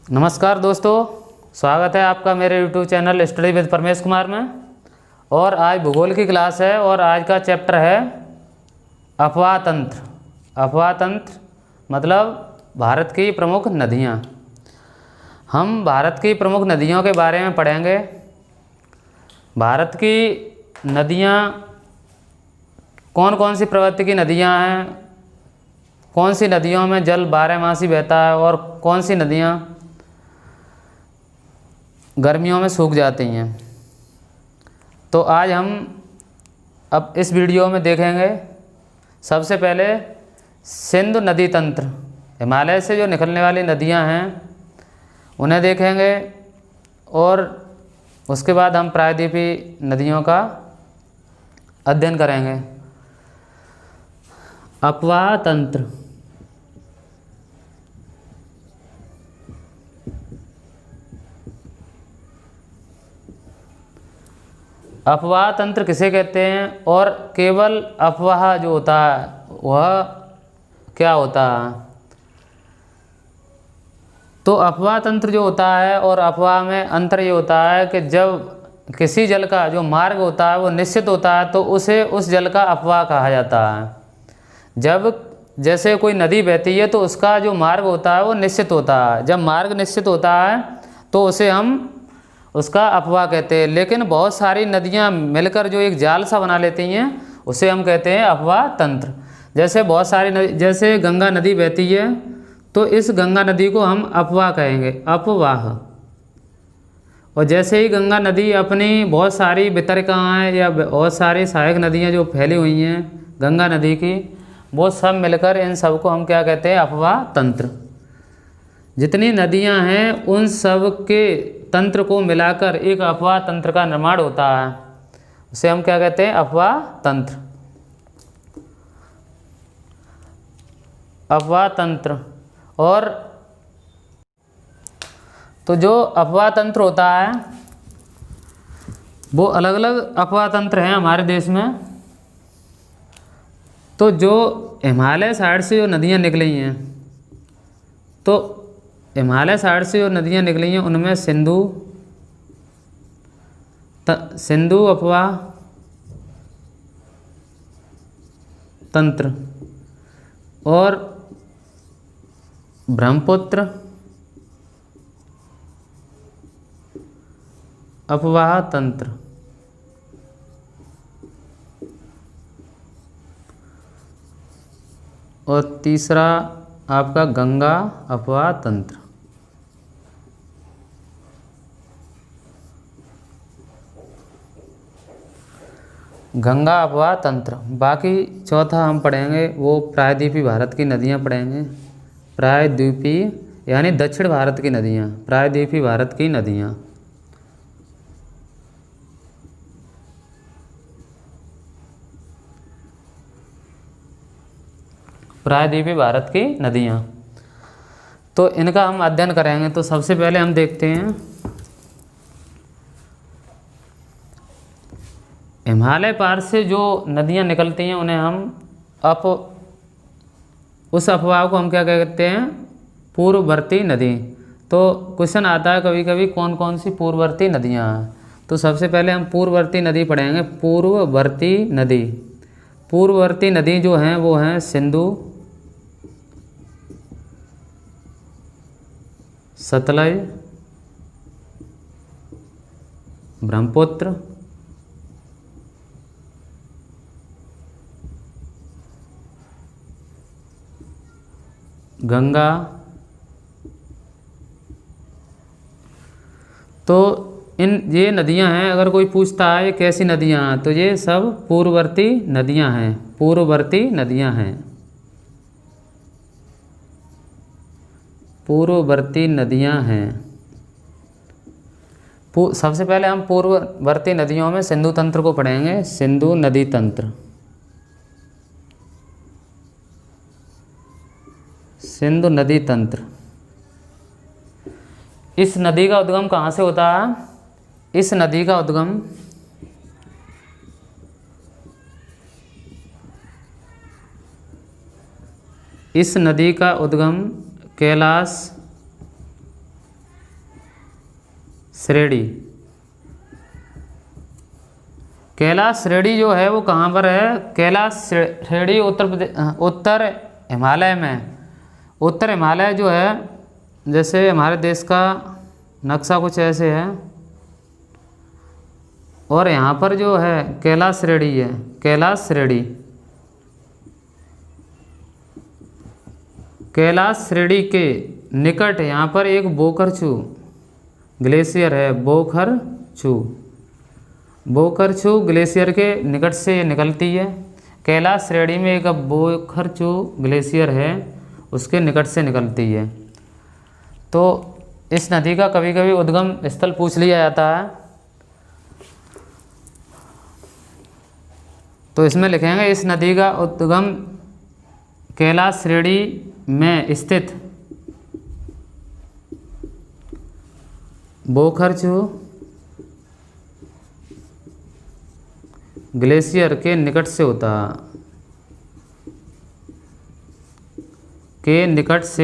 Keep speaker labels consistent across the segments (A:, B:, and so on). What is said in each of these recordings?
A: नमस्कार दोस्तों, स्वागत है आपका मेरे YouTube channel study with Paramesh Kumar में। और आज भूगोल की क्लास है और आज का चैप्टर है अफवाह तंत्र। अफवाह तंत्र मतलब भारत की प्रमुख नदियाँ। हम भारत की प्रमुख नदियों के बारे में पढ़ेंगे। भारत की नदियाँ कौन कौन सी प्रवृत्ति की नदियाँ हैं, कौन सी नदियों में जल बारहमासी बहता है और कौन सी नदियाँ गर्मियों में सूख जाती हैं। तो आज हम अब इस वीडियो में देखेंगे सबसे पहले सिंधु नदी तंत्र। हिमालय से जो निकलने वाली नदियां हैं उन्हें देखेंगे और उसके बाद हम प्रायद्वीपीय नदियों का अध्ययन करेंगे। अफवाह तंत्र। अफवाह तंत्र किसे कहते हैं और केवल अफवाह जो होता है वह क्या होता है। तो अफवाह तंत्र जो होता है और अफवाह में अंतर ये होता है कि जब किसी जल का जो मार्ग होता है वो निश्चित होता है तो उसे उस जल का अफवाह कहा जाता है। जब जैसे कोई नदी बहती है तो उसका जो मार्ग होता है वो निश्चित होता है। जब मार्ग निश्चित होता है तो उसे हम उसका अफवाह कहते हैं। लेकिन बहुत सारी नदियाँ मिलकर जो एक जाल सा बना लेती हैं उसे हम कहते हैं अफवाह तंत्र। जैसे बहुत सारी नदी, जैसे गंगा नदी बहती है तो इस गंगा नदी को हम अफवाह कहेंगे, अफवाह। और जैसे ही गंगा नदी अपनी बहुत सारी वितरकाएँ या बहुत सारी सहायक नदियाँ जो फैली हुई हैं गंगा नदी की, वो सब मिलकर इन सब को हम क्या कहते हैं, अफवाह तंत्र। जितनी नदियाँ हैं उन सब के तंत्र को मिलाकर एक अफवाह तंत्र का निर्माण होता है, उसे हम क्या कहते हैं, अफवाह तंत्र। अफवाह तंत्र। और तो जो अफवाह तंत्र होता है वो अलग अलग अफवाह तंत्र हैं हमारे देश में। तो जो हिमालय साइड से जो नदियाँ निकली हैं, तो हिमालय साइड से जो नदियाँ निकली हैं उनमें सिंधु अफवाह तंत्र और ब्रह्मपुत्र अफवाह तंत्र और तीसरा आपका गंगा अफवाह तंत्र। गंगा अफवाह तंत्र। बाकी चौथा हम पढ़ेंगे वो प्रायद्वीपीय भारत की नदियाँ पढ़ेंगे। प्रायद्वीपीय यानी दक्षिण भारत की नदियाँ, प्रायद्वीपीय भारत की नदियाँ। प्रायद्वीपीय भारत की नदियाँ, तो इनका हम अध्ययन करेंगे। तो सबसे पहले हम देखते हैं हिमालय पार से जो नदियाँ निकलती हैं उन्हें हम उस अफवाह को हम क्या कहते हैं, पूर्ववर्ती नदी। तो क्वेश्चन आता है कभी कभी कौन कौन सी पूर्ववर्ती नदियाँ हैं। तो सबसे पहले हम पूर्ववर्ती नदी पढ़ेंगे। पूर्ववर्ती नदी। पूर्ववर्ती नदी जो हैं वो हैं सिंधु, सतलज, ब्रह्मपुत्र, गंगा। तो ये नदियां हैं। अगर कोई पूछता है ये कैसी नदियां हैं, तो ये सब पूर्ववर्ती नदियां हैं। पूर्ववर्ती नदियां हैं। पूर्ववर्ती नदियां हैं। सबसे पहले हम पूर्ववर्ती नदियों में सिंधु तंत्र को पढ़ेंगे। सिंधु नदी तंत्र। सिंधु नदी तंत्र। इस नदी का उद्गम कहाँ से होता है? इस नदी का उद्गम कैलाश श्रेणी। कैलाश श्रेणी जो है वो कहाँ पर है? कैलाश श्रेणी उत्तर हिमालय में। उत्तर हिमालय जो है, जैसे हमारे देश का नक्शा कुछ ऐसे है, और यहाँ पर जो है कैलाश श्रेणी है, कैलाश श्रेणी। कैलाश श्रेणी के निकट यहाँ पर एक बोखरछू ग्लेशियर है, बोखरछू ग्लेशियर के निकट से ये निकलती है। कैलाश श्रेणी में एक बोखरछू ग्लेशियर है, उसके निकट से निकलती है। तो इस नदी का कभी कभी उद्गम स्थल पूछ लिया जाता है, तो इसमें लिखेंगे इस नदी का उद्गम कैलाश श्रेणी में स्थित बोखरछू ग्लेशियर के निकट से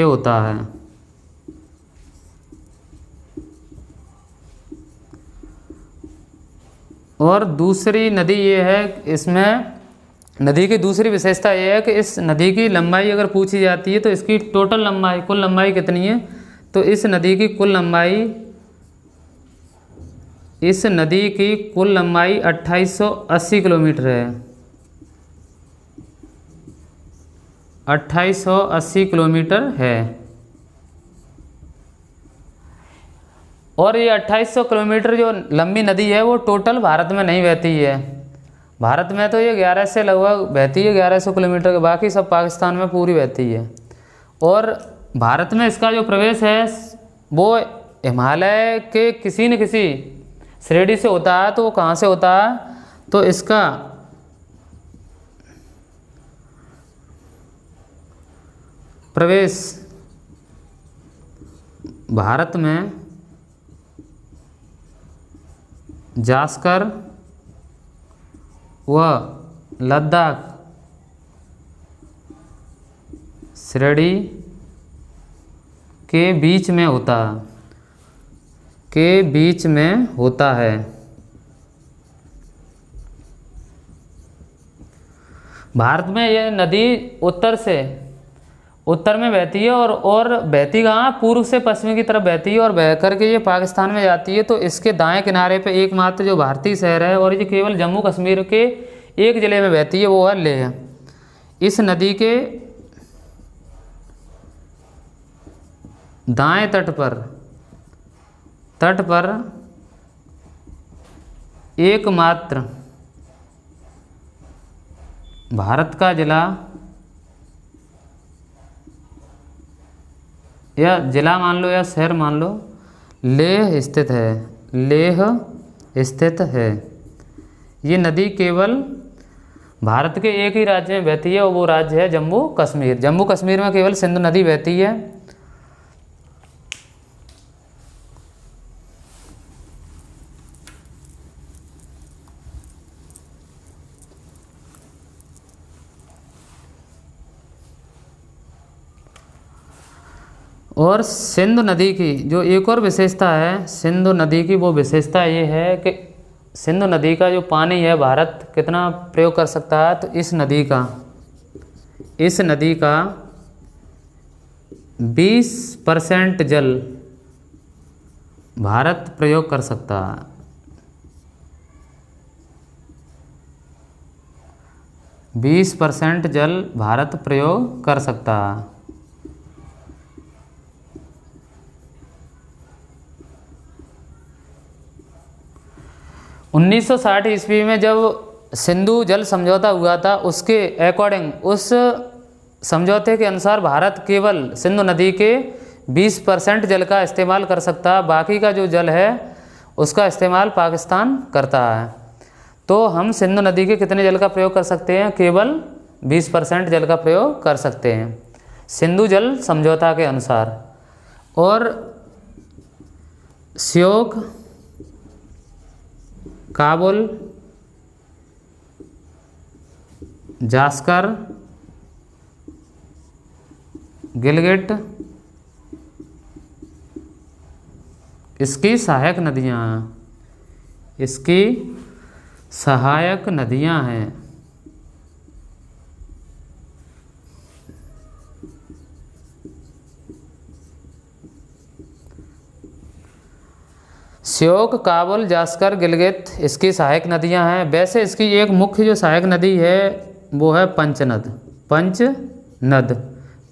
A: होता है। और दूसरी नदी ये है, इसमें नदी की दूसरी विशेषता ये है कि इस नदी की लंबाई अगर पूछी जाती है तो इसकी टोटल लंबाई, कुल लंबाई कितनी है? तो इस नदी की कुल लंबाई 2880 किलोमीटर है। 2880 किलोमीटर है। और ये 2800 किलोमीटर जो लंबी नदी है वो टोटल भारत में नहीं बहती है। भारत में तो ये 11 से लगभग बहती है, 1100 किलोमीटर के, बाकी सब पाकिस्तान में पूरी बहती है। और भारत में इसका जो प्रवेश है वो हिमालय के किसी न किसी श्रेणी से होता है। तो वो कहाँ से होता है? तो इसका प्रवेश भारत में जास्कर व लद्दाख श्रेणी के बीच में होता है। भारत में यह नदी उत्तर में बहती है और बहती कहाँ? पूर्व से पश्चिम की तरफ बहती है और बह करके ये पाकिस्तान में जाती है। तो इसके दाएं किनारे पे एकमात्र जो भारतीय शहर है और ये केवल जम्मू कश्मीर के एक ज़िले में बहती है, वो है लेह। इस नदी के दाएं तट पर एकमात्र भारत का जिला या जिला मान लो या शहर मान लो, लेह स्थित है। ये नदी केवल भारत के एक ही राज्य में बहती है और वो राज्य है जम्मू कश्मीर। जम्मू कश्मीर में केवल सिंधु नदी बहती है। और सिंधु नदी की जो एक और विशेषता है, सिंधु नदी की वो विशेषता ये है कि सिंधु नदी का जो पानी है भारत कितना प्रयोग कर सकता है? तो इस नदी का 20% जल भारत प्रयोग कर सकता है। 20% जल भारत प्रयोग कर सकता है। 1960 ईस्वी में जब सिंधु जल समझौता हुआ था, उसके अकॉर्डिंग, उस समझौते के अनुसार भारत केवल सिंधु नदी के 20% जल का इस्तेमाल कर सकता है। बाकी का जो जल है उसका इस्तेमाल पाकिस्तान करता है। तो हम सिंधु नदी के कितने जल का प्रयोग कर सकते हैं? केवल 20% जल का प्रयोग कर सकते हैं सिंधु जल समझौता के अनुसार। और श्योक, काबुल, जास्कर, गिलगिट इसकी सहायक नदियाँ, इसकी सहायक नदियाँ हैं। श्योक, काबुल, जास्कर, गिलगित इसकी सहायक नदियां हैं। वैसे इसकी एक मुख्य जो सहायक नदी है वो है पंचनद। पंचनद,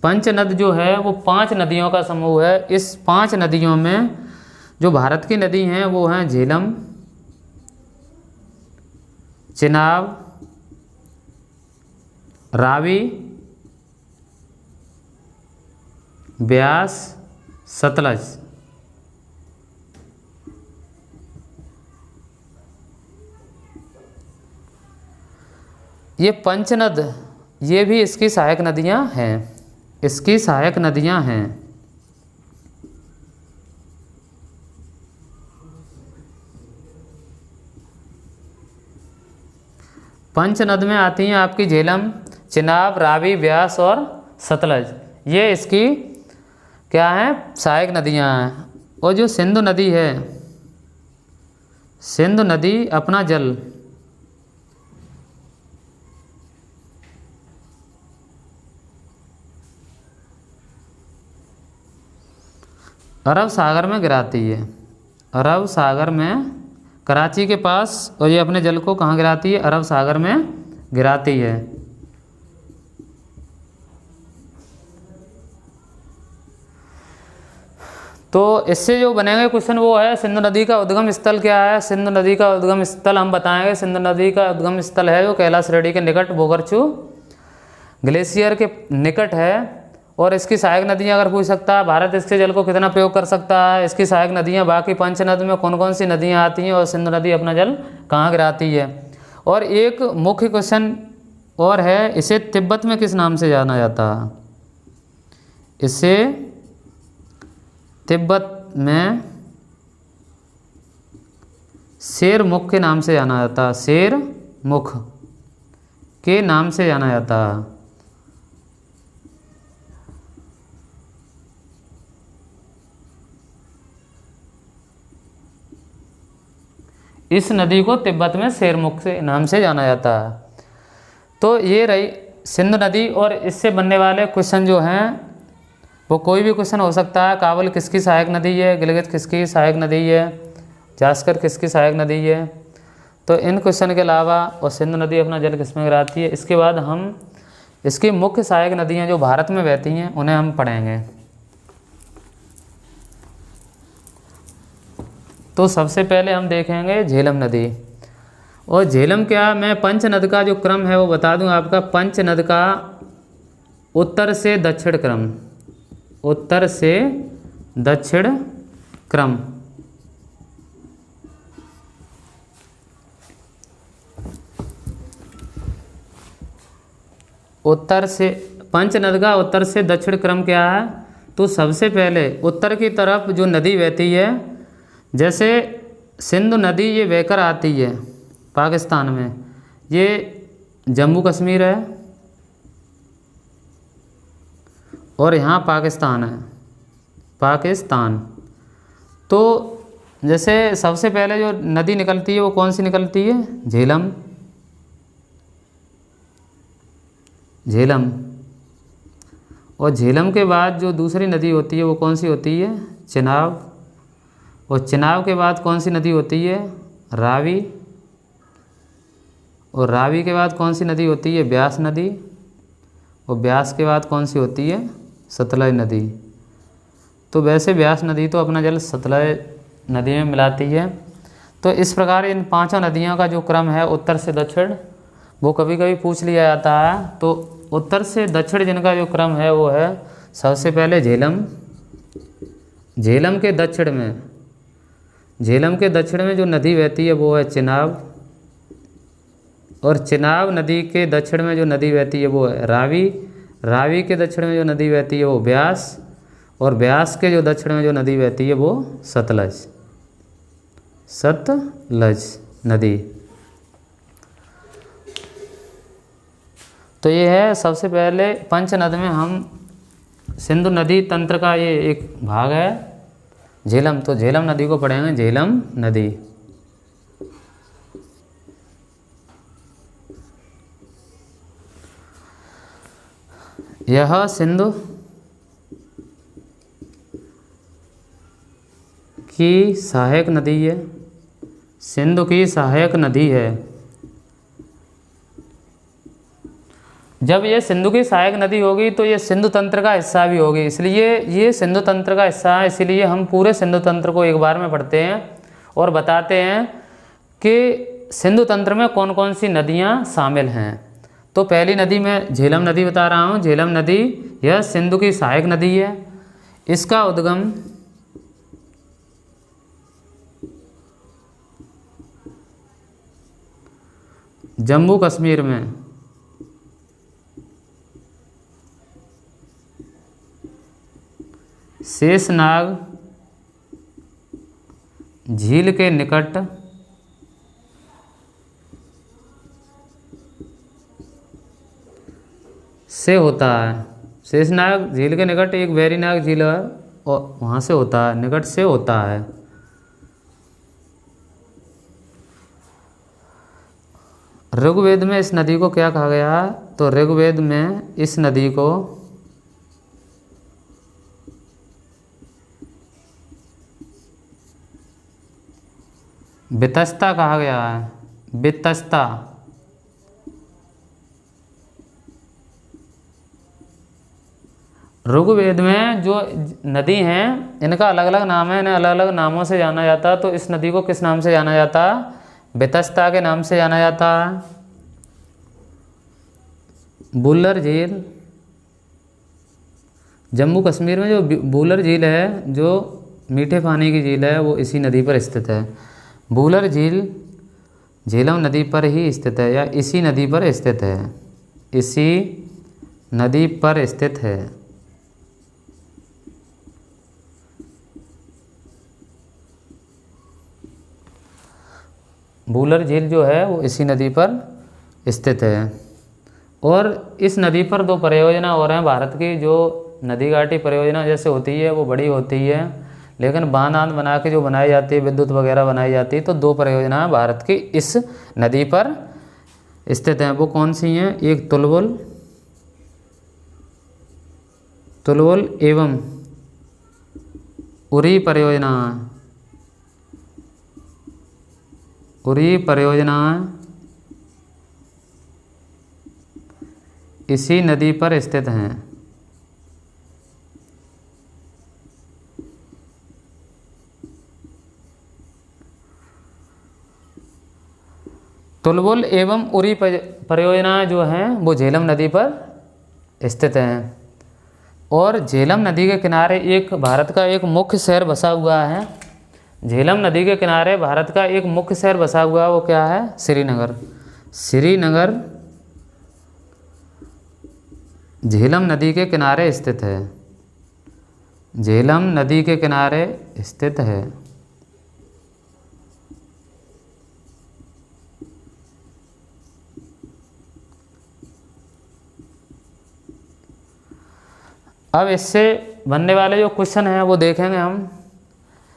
A: पंचनद जो है वो 5 नदियों का समूह है। इस 5 नदियों में जो भारत की नदी हैं वो हैं झेलम, चिनाब, रावी, ब्यास, सतलज। ये पंचनद, ये भी इसकी सहायक नदियां हैं, इसकी सहायक नदियां हैं। पंचनद में आती हैं आपकी झेलम, चिनाब, रावी, ब्यास और सतलज। ये इसकी क्या है, सहायक नदियां हैं। और जो सिंधु नदी है, सिंधु नदी अपना जल अरब सागर में गिराती है। अरब सागर में, कराची के पास, और ये अपने जल को कहाँ गिराती है, अरब सागर में गिराती है। तो इससे जो बनेगा क्वेश्चन वो है सिंधु नदी का उद्गम स्थल क्या है। सिंधु नदी का उद्गम स्थल हम बताएंगे। सिंधु नदी का उद्गम स्थल है जो कैलाश श्रेणी के निकट बोगरचू ग्लेशियर के निकट है। और इसकी सहायक नदियां अगर पूछ सकता है, भारत इसके जल को कितना प्रयोग कर सकता है, इसकी सहायक नदियां बाकी पंचनद में कौन कौन सी नदियां आती हैं, और सिंधु नदी अपना जल कहाँ गिराती है। और एक मुख्य क्वेश्चन और है, इसे तिब्बत में किस नाम से जाना जाता है। इसे तिब्बत में शेर मुख के नाम से जाना जाता है, शेर मुख के नाम से जाना जाता है। इस नदी को तिब्बत में शेरमुख से नाम से जाना जाता है। तो ये रही सिंधु नदी। और इससे बनने वाले क्वेश्चन जो हैं वो कोई भी क्वेश्चन हो सकता है। काबुल किसकी सहायक नदी है, गिलगित किसकी सहायक नदी है, जास्कर किसकी सहायक नदी है। तो इन क्वेश्चन के अलावा और सिंधु नदी अपना जल किसमें गिराती है, इसके बाद हम इसकी मुख्य सहायक नदियाँ जो भारत में बहती हैं उन्हें हम पढ़ेंगे। तो सबसे पहले हम देखेंगे झेलम नदी। और झेलम क्या, मैं पंचनद का जो क्रम है वो बता दूं आपका। पंचनद का उत्तर से दक्षिण क्रम, उत्तर से दक्षिण क्रम। उत्तर से, पंचनद का उत्तर से दक्षिण क्रम क्या है। तो सबसे पहले उत्तर की तरफ जो नदी बहती है, जैसे सिंधु नदी ये बहकर आती है पाकिस्तान में, ये जम्मू कश्मीर है और यहाँ पाकिस्तान है, पाकिस्तान। तो जैसे सबसे पहले जो नदी निकलती है वो कौन सी निकलती है, झेलम, झेलम। और झेलम के बाद जो दूसरी नदी होती है वो कौन सी होती है, चिनाब। और चिनाब के बाद कौन सी नदी होती है, रावी। और रावी के बाद कौन सी नदी होती है, ब्यास नदी। और ब्यास के बाद कौन सी होती है, सतलज नदी। तो वैसे ब्यास नदी तो अपना जल सतलज नदी में मिलाती है। तो इस प्रकार इन 5 नदियों का जो क्रम है उत्तर से दक्षिण, वो कभी कभी पूछ लिया जाता है। तो उत्तर से दक्षिण जिनका जो क्रम है वो है सबसे पहले झेलम। झेलम के दक्षिण में, झेलम के दक्षिण में जो नदी बहती है वो है चिनाब। और चिनाब नदी के दक्षिण में जो नदी बहती है वो है रावी। रावी के दक्षिण में जो नदी बहती है वो ब्यास। और ब्यास के जो दक्षिण में जो नदी बहती है वो सतलज, सतलज नदी। तो ये है सबसे पहले पंचनद में हम सिंधु नदी तंत्र का ये एक भाग है झेलम, तो झेलम नदी को पढ़ेंगे झेलम नदी। यह सिंधु की सहायक नदी है, सिंधु की सहायक नदी है। जब ये सिंधु की सहायक नदी होगी तो ये सिंधु तंत्र का हिस्सा भी होगी, इसलिए ये सिंधु तंत्र का हिस्सा है। इसीलिए हम पूरे सिंधु तंत्र को एक बार में पढ़ते हैं और बताते हैं कि सिंधु तंत्र में कौन कौन सी नदियाँ शामिल हैं। तो पहली नदी मैं झेलम नदी बता रहा हूँ। झेलम नदी यह सिंधु की सहायक नदी है। इसका उद्गम जम्मू कश्मीर में शेषनाग झील के निकट से होता है। शेषनाग झील के निकट एक वेरीनाग झील है और वहाँ से होता है, निकट से होता है। ऋग्वेद में इस नदी को क्या कहा गया है? तो ऋग्वेद में इस नदी को वितस्ता कहा गया है, वितस्ता। ऋग्वेद में जो नदी हैं इनका अलग अलग नाम है, इन्हें अलग अलग नामों से जाना जाता है। तो इस नदी को किस नाम से जाना जाता है? वितस्ता के नाम से जाना जाता है। बुल्लर झील, जम्मू कश्मीर में जो बुल्लर झील है, जो मीठे पानी की झील है, वो इसी नदी पर स्थित है। बुल्लर झील झेलम नदी पर ही स्थित है या इसी नदी पर स्थित है, इसी नदी पर स्थित है। बुल्लर झील जो है वो इसी नदी पर स्थित है। और इस नदी पर दो परियोजना हो रहे हैं भारत की। जो नदी घाटी परियोजना जैसे होती है वो बड़ी होती है, लेकिन बांध आंध बना के जो बनाई जाती है, विद्युत वगैरह बनाई जाती है, तो दो परियोजना भारत की इस नदी पर स्थित हैं। वो कौन सी हैं? एक तुलवुल एवं उरी परियोजना, उरी परियोजना इसी नदी पर स्थित हैं। तुलवुल एवं उरी परियोजना जो हैं वो झेलम नदी पर स्थित हैं। और झेलम नदी के किनारे एक भारत का एक मुख्य शहर बसा हुआ है। झेलम नदी के किनारे भारत का एक मुख्य शहर बसा हुआ है, वो क्या है? श्रीनगर। श्रीनगर झेलम नदी के किनारे स्थित है, झेलम नदी के किनारे स्थित है। अब इससे बनने वाले जो क्वेश्चन हैं वो देखेंगे हम।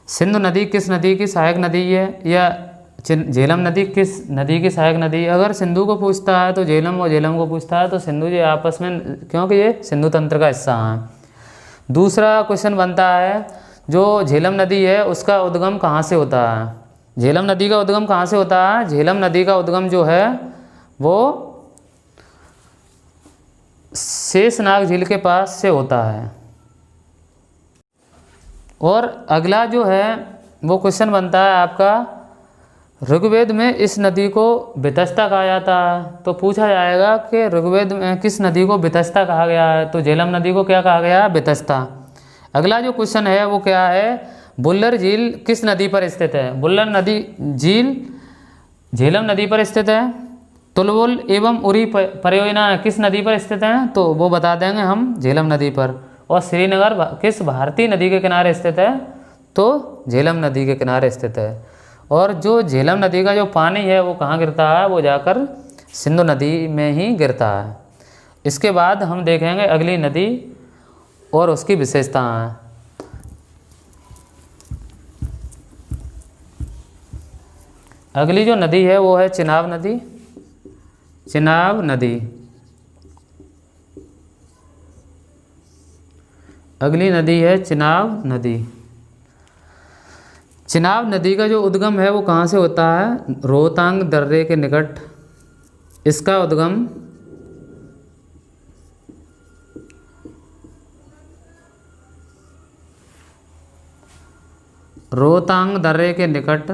A: सिंधु नदी किस नदी की सहायक नदी है, या झेलम नदी किस नदी की सहायक नदी है? अगर सिंधु को पूछता है तो झेलम, और झेलम को पूछता है तो सिंधु, ये आपस में, क्योंकि ये सिंधु तंत्र का हिस्सा है। दूसरा क्वेश्चन बनता है जो झेलम नदी है उसका उद्गम कहाँ से होता है? झेलम नदी का उद्गम कहाँ से होता है? झेलम नदी का उद्गम जो है वो शेषनाग झील के पास से होता है। और अगला जो है वो क्वेश्चन बनता है आपका, ऋग्वेद में इस नदी को वितस्ता कहा जाता है। तो पूछा जाएगा कि ऋग्वेद में किस नदी को वितस्ता कहा गया है? तो झेलम नदी को क्या कहा गया है? वितस्ता। अगला जो क्वेश्चन है वो क्या है? बुल्लर झील किस नदी पर स्थित है? बुल्लर नदी झील झेलम नदी पर स्थित है। तुलवुल एवं उरी परियोजना किस नदी पर स्थित हैं? तो वो बता देंगे हम, झेलम नदी पर। और श्रीनगर किस भारतीय नदी के किनारे स्थित है? तो झेलम नदी के किनारे स्थित है। और जो झेलम नदी का जो पानी है वो कहाँ गिरता है? वो जाकर सिंधु नदी में ही गिरता है। इसके बाद हम देखेंगे अगली नदी और उसकी विशेषताएं। अगली जो नदी है वो है चिनाब नदी। चिनाब नदी। अगली नदी है चिनाब नदी। चिनाब नदी का जो उद्गम है वो कहाँ से होता है? रोहतांग दर्रे के निकट इसका उद्गम रोहतांग दर्रे के निकट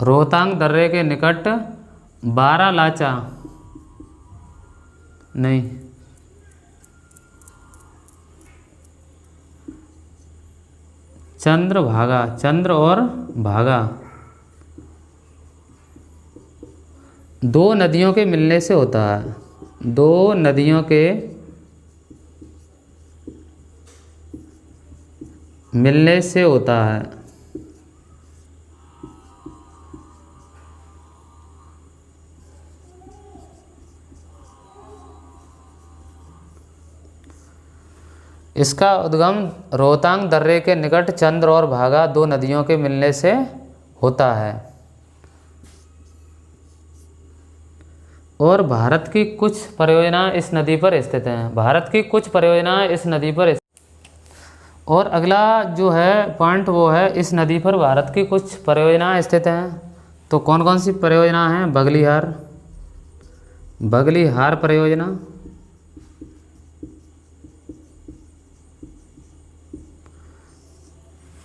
A: रोहतांग दर्रे के निकट बारालाचा नहीं, चंद्रभागा, चंद्र और भागा दो नदियों के मिलने से होता है। दो नदियों के मिलने से होता है। इसका उद्गम रोहतांग दर्रे के निकट चंद्र और भागा दो नदियों के मिलने से होता है। और भारत की कुछ परियोजनाएं इस नदी पर स्थित हैं। भारत की कुछ परियोजनाएं इस नदी पर और अगला जो है पॉइंट वो है इस नदी पर भारत की कुछ परियोजनाएं स्थित हैं। तो कौन कौन सी परियोजना हैं? बगलिहार, बगलिहार परियोजना,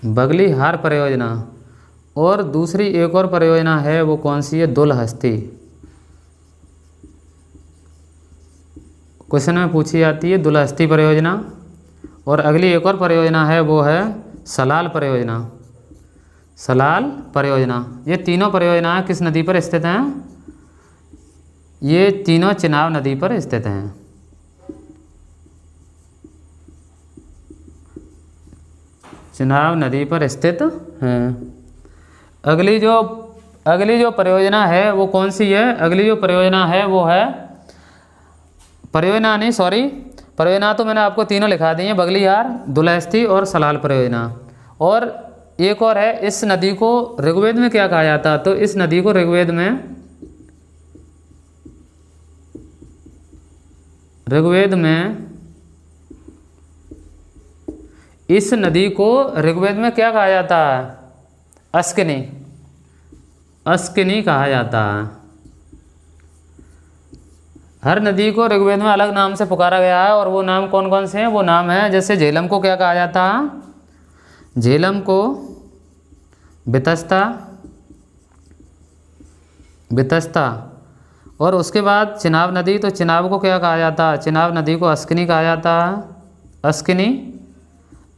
A: बगलिहार परियोजना। और दूसरी एक और परियोजना है वो कौन सी है? दुलहस्ती। क्वेश्चन में पूछी जाती है दुलहस्ती परियोजना। और अगली एक और परियोजना है वो है सलाल परियोजना। सलाल परियोजना। ये तीनों परियोजनाएं किस नदी पर स्थित हैं? ये तीनों चिनाब नदी पर स्थित हैं। चिनाब नदी पर स्थित हैं। अगली जो परियोजना है वो कौन सी है? अगली जो परियोजना है वो है परियोजना तो मैंने आपको तीनों लिखा दी हैं, बगलिहार, दुलहस्ती और सलाल परियोजना। और एक और है, इस नदी को ऋग्वेद में क्या कहा जाता है? तो इस नदी को ऋग्वेद में इस नदी को ऋग्वेद में क्या कहा जाता है? अस्किनी, अस्किनी कहा जाता है। हर नदी को ऋग्वेद में अलग नाम से पुकारा गया है। और वो नाम कौन कौन से हैं? वो नाम है, जैसे झेलम को क्या कहा जाता है? झेलम को वितस्ता, वितस्ता। और उसके बाद चिनाब नदी, तो चिनाब को क्या कहा जाता है? चिनाब नदी को अस्किनी कहा जाता है, अस्किनी।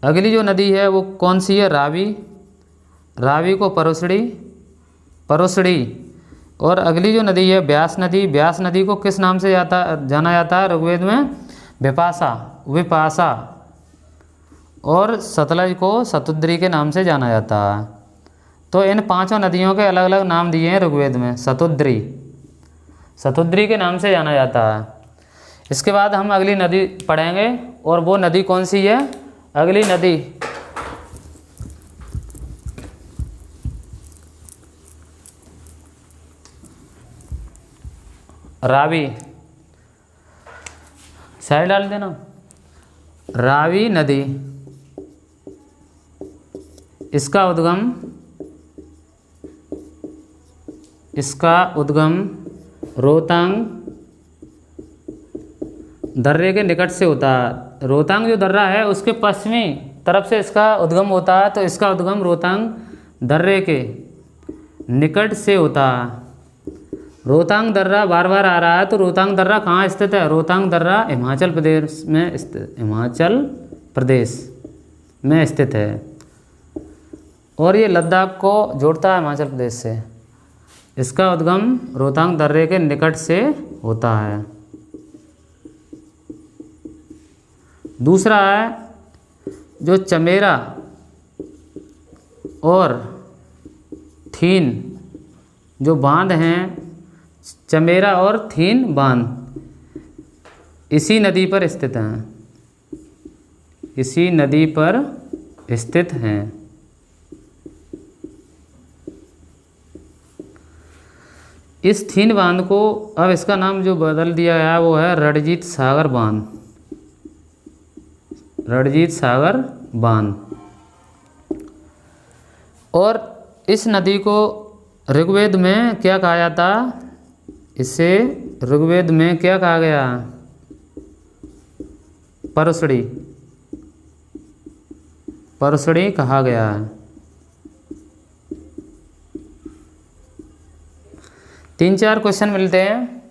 A: अगली जो नदी है वो कौन सी है? रावी, रावी को परुसड़ी, परुसड़ी। और अगली जो नदी है ब्यास नदी, ब्यास नदी को किस नाम से जाना जाता है ऋग्वेद में? विपाशा, विपाशा। और सतलज को शतुद्री के नाम से जाना जाता है। तो इन पांचों नदियों के अलग अलग नाम दिए हैं ऋग्वेद में। शतुद्री, शतुद्री के नाम से जाना जाता है। इसके बाद हम अगली नदी पढ़ेंगे। और वो नदी कौन सी है? अगली नदी रावी, साइड डाल देना। रावी नदी, इसका उद्गम रोहतांग दर्रे के निकट से होता है। रोहतांग जो दर्रा है उसके पश्चिमी तरफ से इसका उद्गम होता है। तो इसका उद्गम रोहतांग दर्रे के निकट से होता है। रोहतांग दर्रा बार बार आ रहा है, तो रोहतांग दर्रा कहाँ स्थित है? रोहतांग दर्रा हिमाचल प्रदेश में स्थित, हिमाचल प्रदेश में स्थित है। और ये लद्दाख को जोड़ता है हिमाचल प्रदेश से। इसका उद्गम रोहतांग दर्रे के निकट से होता है। दूसरा है जो चमेरा और थीन जो बांध हैं, चमेरा और थीन बांध, इसी नदी पर स्थित हैं, इसी नदी पर स्थित हैं। इस थीन बांध को अब इसका नाम जो बदल दिया गया वो है रणजीत सागर बांध, रणजीत सागर बांध। और इस नदी को ऋग्वेद में क्या कहा जाता, इसे ऋग्वेद में क्या कहा गया, परसड़ी, परसड़ी कहा गया है। 3-4 क्वेश्चन मिलते हैं।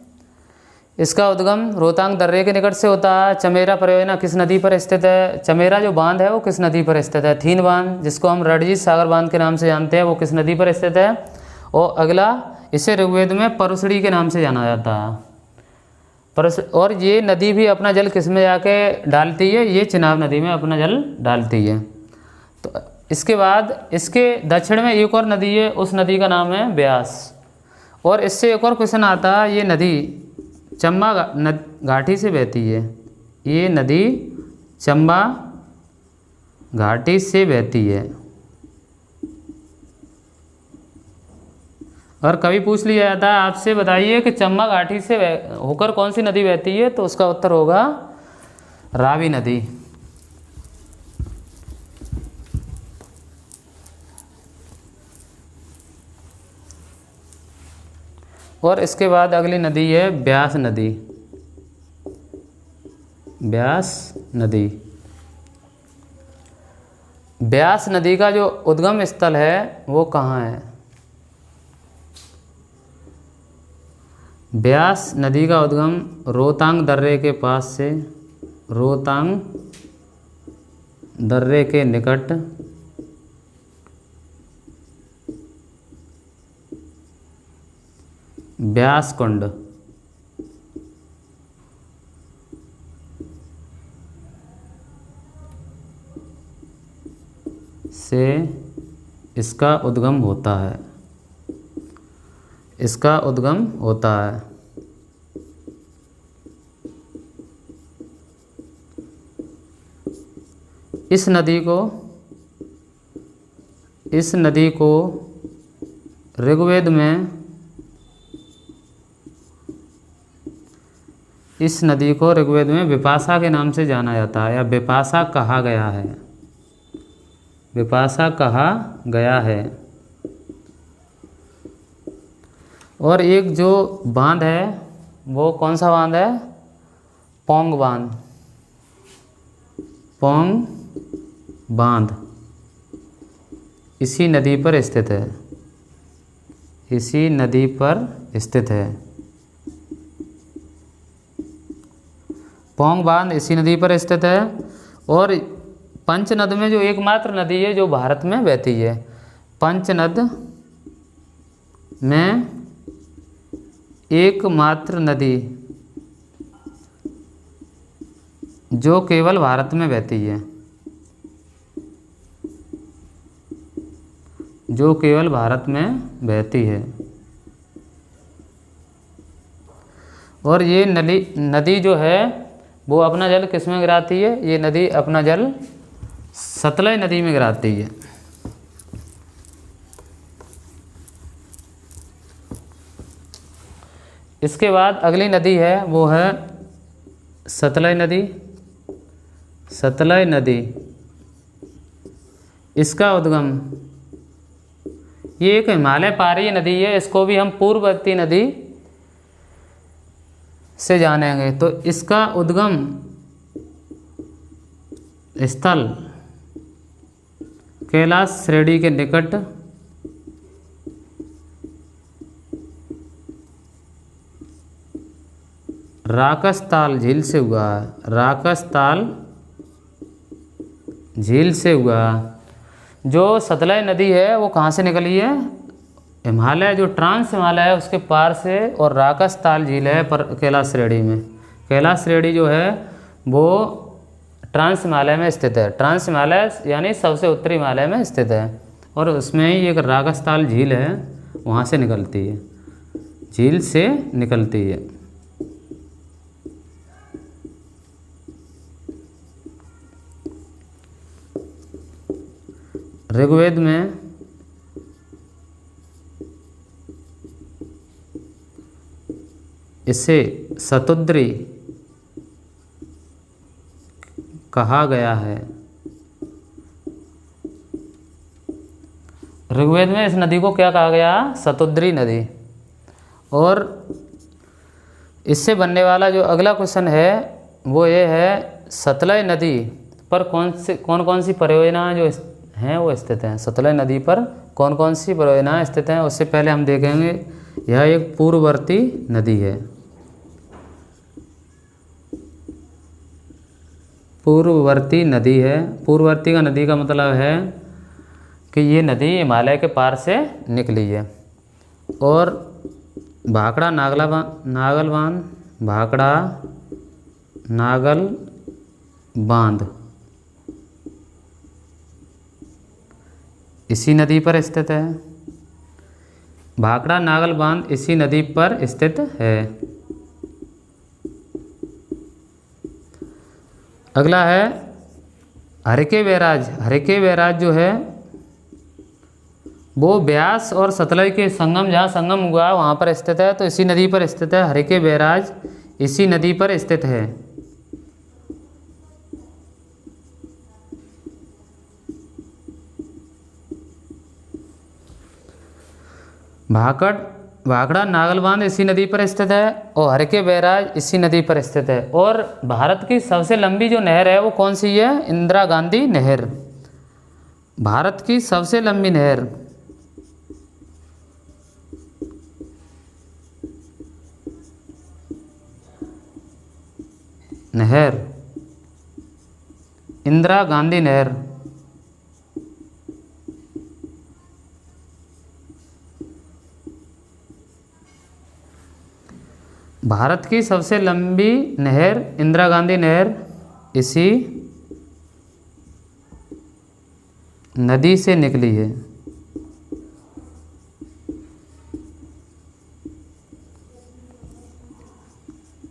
A: इसका उद्गम रोहतांग दर्रे के निकट से होता है। चमेरा परियोजना किस नदी पर स्थित है, चमेरा जो बांध है वो किस नदी पर स्थित है। थीन बांध जिसको हम रणजीत सागर बांध के नाम से जानते हैं वो किस नदी पर स्थित है। और अगला, इसे ऋग्वेद में परसड़ी के नाम से जाना जाता है। और ये नदी भी अपना जल किस में जाके डालती है, ये चिनाब नदी में अपना जल डालती है। तो इसके बाद इसके दक्षिण में एक और नदी है, उस नदी का नाम है ब्यास। और इससे एक और क्वेश्चन आता है, ये नदी चंबा घाटी से बहती है, ये नदी चंबा घाटी से बहती है। और कभी पूछ लिया जाता है आपसे, बताइए कि चंबा घाटी से होकर कौन सी नदी बहती है, तो उसका उत्तर होगा रावी नदी। और इसके बाद अगली नदी है ब्यास नदी, ब्यास नदी। ब्यास नदी का जो उद्गम स्थल है वो कहाँ है, ब्यास नदी का उद्गम रोहतांग दर्रे के पास से, रोहतांग दर्रे के निकट ब्यास कुंड से इसका उद्गम होता है, इसका उद्गम होता है। इस नदी को ऋग्वेद में, इस नदी को ऋग्वेद में विपाशा के नाम से जाना जाता है, या विपाशा कहा गया है, विपाशा कहा गया है। और एक जो बांध है वो कौन सा बांध है, पौंग बांध, पौंग बांध इसी नदी पर स्थित है, इसी नदी पर स्थित है। पौंग बांध इसी नदी पर स्थित है। और पंचनद में जो एकमात्र नदी है जो भारत में बहती है, पंचनद में एकमात्र नदी जो केवल भारत में बहती है, जो केवल भारत में बहती है। और ये नदी जो है वो अपना जल किस में गिराती है, ये नदी अपना जल सतलज नदी में गिराती है। इसके बाद अगली नदी है वो है सतलज नदी, सतलज नदी। इसका उद्गम, ये एक हिमालय पारीय नदी है, इसको भी हम पूर्ववर्ती नदी से जानेंगे। तो इसका उद्गम स्थल कैलाश श्रेणी के निकट राकसताल झील से हुआ है, राकसताल झील से हुआ। जो सतलज नदी है वो कहाँ से निकली है, हिमालय जो ट्रांस हिमालय है उसके पार से, और राकसताल झील है पर कैलाश श्रेणी में। कैलाश श्रेणी जो है वो ट्रांस हिमालय में स्थित है, ट्रांस हिमालय यानी सबसे उत्तरी हिमालय में स्थित है। और उसमें ही एक राकसताल झील है, वहाँ से निकलती है, झील से निकलती है। ऋग्वेद में इसे शतुद्री कहा गया है। ऋग्वेद में इस नदी को क्या कहा गया? शतुद्री नदी। और इससे बनने वाला जो अगला क्वेश्चन है वो ये है, सतलज नदी पर कौन कौन सी परियोजनाएं जो हैं वो स्थित हैं। सतलज नदी पर कौन कौन सी परियोजनाएं स्थित हैं, उससे पहले हम देखेंगे यह एक पूर्ववर्ती नदी है। पूर्ववर्ती नदी है। पूर्ववर्ती का नदी का मतलब है कि ये नदी हिमालय के पार से निकली है। और भाखड़ा नागल बांध इसी नदी पर स्थित है। भाखड़ा नागल बांध इसी नदी पर स्थित है। अगला है हरिके बैराज। हरिके बैराज जो है वो ब्यास और सतलज के संगम, जहाँ संगम हुआ वहाँ पर स्थित है, तो इसी नदी पर स्थित है। हरिके बैराज इसी नदी पर स्थित है। भाखड़ा नागल बांध इसी नदी पर स्थित है और हरिके बैराज इसी नदी पर स्थित है। और भारत की सबसे लंबी जो नहर है वो कौन सी है? इंदिरा गांधी नहर। भारत की सबसे लंबी नहर इंदिरा गांधी नहर। भारत की सबसे लंबी नहर इंदिरा गांधी नहर इसी नदी से निकली है।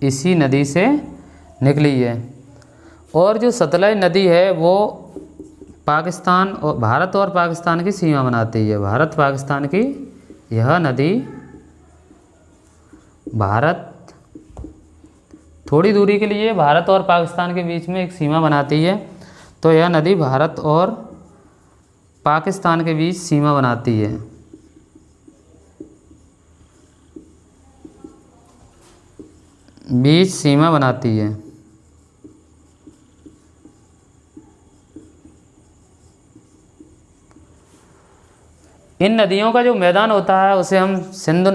A: इसी नदी से निकली है। और जो सतलज नदी है वो पाकिस्तान और भारत और पाकिस्तान की सीमा बनाती है। भारत पाकिस्तान की यह नदी, भारत थोड़ी दूरी के लिए भारत और पाकिस्तान के बीच में एक सीमा बनाती है, तो यह नदी भारत और पाकिस्तान के बीच सीमा बनाती है। बीच सीमा बनाती है। इन नदियों का जो मैदान होता है उसे हम सिंधु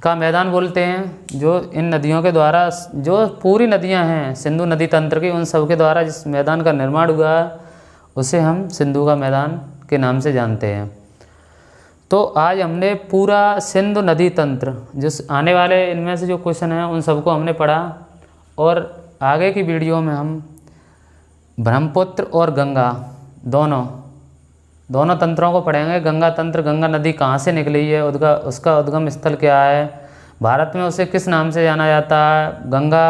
A: का मैदान बोलते हैं। जो इन नदियों के द्वारा, जो पूरी नदियां हैं सिंधु नदी तंत्र की, उन सब के द्वारा जिस मैदान का निर्माण हुआ है उसे हम सिंधु का मैदान के नाम से जानते हैं। तो आज हमने पूरा सिंधु नदी तंत्र, जिस आने वाले इनमें से जो क्वेश्चन हैं उन सबको हमने पढ़ा। और आगे की वीडियो में हम ब्रह्मपुत्र और गंगा दोनों तंत्रों को पढ़ेंगे। गंगा तंत्र, गंगा नदी कहाँ से निकली है, उसका उद्गम स्थल क्या है, भारत में उसे किस नाम से जाना जाता है, गंगा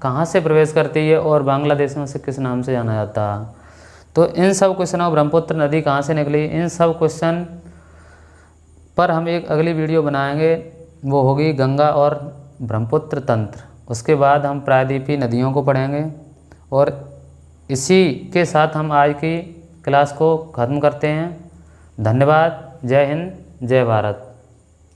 A: कहाँ से प्रवेश करती है और बांग्लादेश में उसे किस नाम से जाना जाता है। तो इन सब क्वेश्चनों, ब्रह्मपुत्र नदी कहाँ से निकली, इन सब क्वेश्चन पर हम एक अगली वीडियो बनाएंगे। वो होगी गंगा और ब्रह्मपुत्र तंत्र। उसके बाद हम प्रायद्वीपीय नदियों को पढ़ेंगे। और इसी के साथ हम आज की क्लास को ख़त्म करते हैं। धन्यवाद। जय हिंद, जय भारत।